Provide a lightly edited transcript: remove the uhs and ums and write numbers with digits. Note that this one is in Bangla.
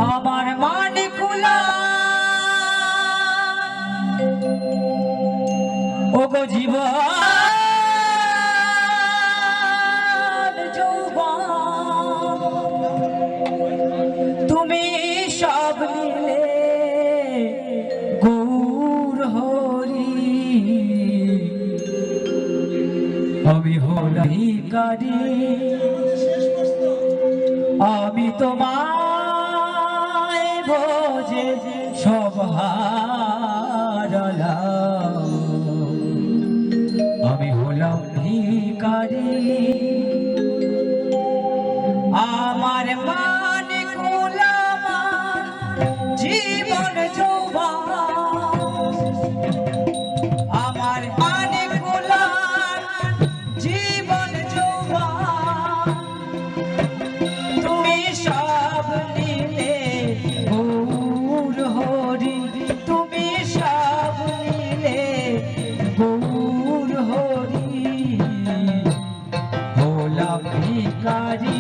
আমার মানিকুলা ও গো জীবন যৌবন তুমি সব নিলে গৌর হরি আমি হরিকারি আমি তোমায় ভোজে সব হারালাম আমি হলাম ভিখারি আমার মানিকুলা আমার জীবন যৌবন আমার মানিকুলা জীবন যৌবন তুমি সব নিলে গৌর হরি তুমি সব নিলে গৌর হরি হলাম ভিখারি